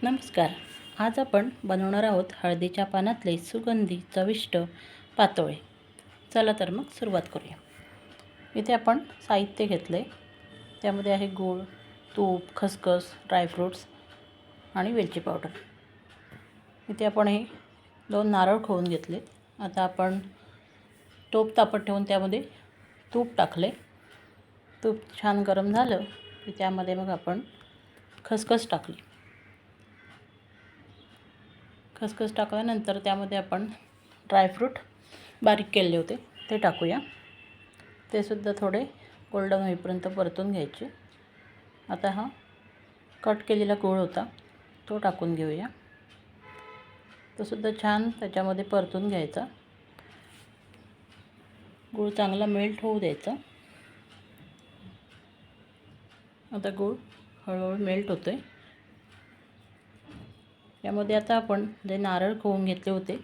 नमस्कार. आज आपण बनवणार आहोत हळदीच्या पानातले सुगंधी चविष्ट पातोळे. चला तर मग सुरुवात करूया. इथे आपण साहित्य घेतले. त्यामध्ये आहे गूळ, तूप, खसखस, ड्रायफ्रूट्स आणि वेलची पावडर. इथे आपण हे 2 नारळ खवून घेतले. आता आपण टोप तापत ठेवून त्यामध्ये तूप टाकले. तूप छान गरम झालं की त्यामध्ये मग आपण खसखस टाकली. खसखस टाकल्यानंतर त्यामध्ये आपण ड्रायफ्रूट बारीक केले होते ते टाकूया. ते सुद्धा थोडे गोल्डन होईपर्यंत परतून घ्यायचे. आता हा कट केलेला गूळ होता तो टाकून घेऊया. तो सुद्धा छान त्याच्यामध्ये परतून घ्यायचा. गूळ चांगला मेल्ट होऊ द्यायचा. आता गूळ हळूहळू मेल्ट होतोय. यामध्ये आता आपण जे नारळ खवून घेतले होते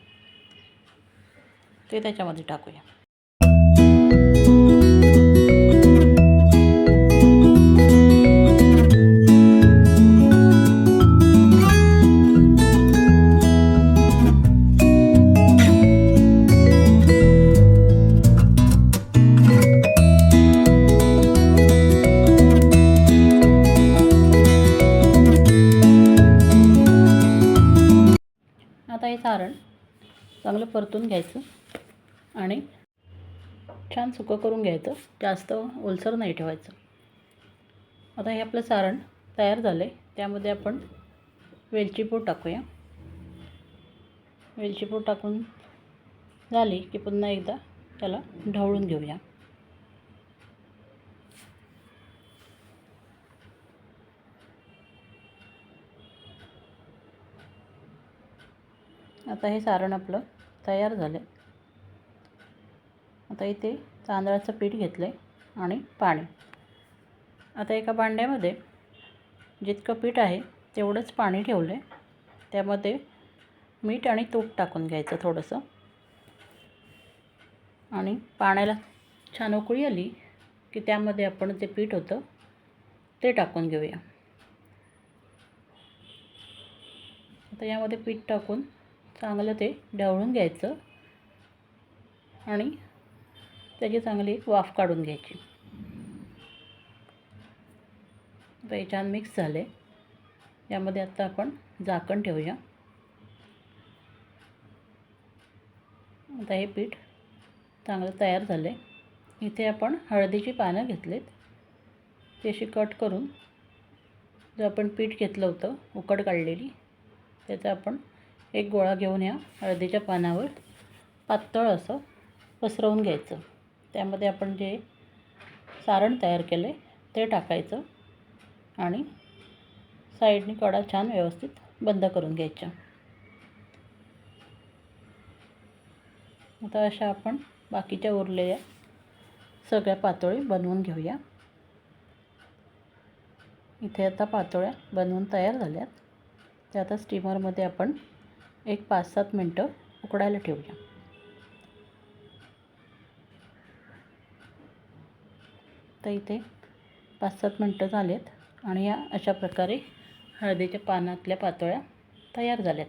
ते त्याच्यामध्ये टाकूया. आता हे सारण चांगलं परतून घ्यायचं आणि छान सुकं करून घ्यायचं. जास्त ओलसर नाही ठेवायचं. आता हे आपलं सारण तयार झालं आहे. त्यामध्ये आपण वेलची पूड टाकूया. वेलची पूड टाकून झाली की पुन्हा एकदा त्याला ढवळून घेऊया. आता हे सारण आपलं तयार झालं. आता इथे तांदळाचं पीठ घेतलं आहे आणि पाणी. आता एका भांड्यामध्ये जितकं पीठ आहे तेवढंच पाणी ठेवलं आहे. त्यामध्ये मीठ आणि तूप टाकून घ्यायचं थोडंसं आणि पाण्याला छान उकळी आली की त्यामध्ये आपण जे पीठ होतं ते टाकून घेऊया. आता यामध्ये पीठ टाकून चांगलं ते ढवळून घ्यायचं आणि त्याची चांगली वाफ काढून घ्यायची. आता हे छान मिक्स झाले. यामध्ये आता आपण झाकण ठेवूया. आता हे पीठ चांगलं तयार झाले. इथे आपण हळदीची पानं घेतलेत. ती अशी कट करून जे आपण पीठ घेतलं होतं उकड काढलेली त्याचा आपण एक गोळा घेऊन या हळदीच्या पानावर पातळ असं पसरवून घ्यायचं. त्यामध्ये आपण जे सारण तयार केलं आहे ते टाकायचं आणि साईडनी कडा छान व्यवस्थित बंद करून घ्यायच्या. आता अशा आपण बाकीच्या उरलेल्या सगळ्या पातोळी बनवून घेऊया. इथे आता पातोळ्या बनवून तयार झाल्यात. त्या आता स्टीमरमध्ये आपण एक 5-7 मिनटं उकडायला ठेवूया. तर इथे 5-7 मिनटं झालेत आणि या अशा प्रकारे हळदीच्या पानातल्या पातोळ्या तयार झाल्यात.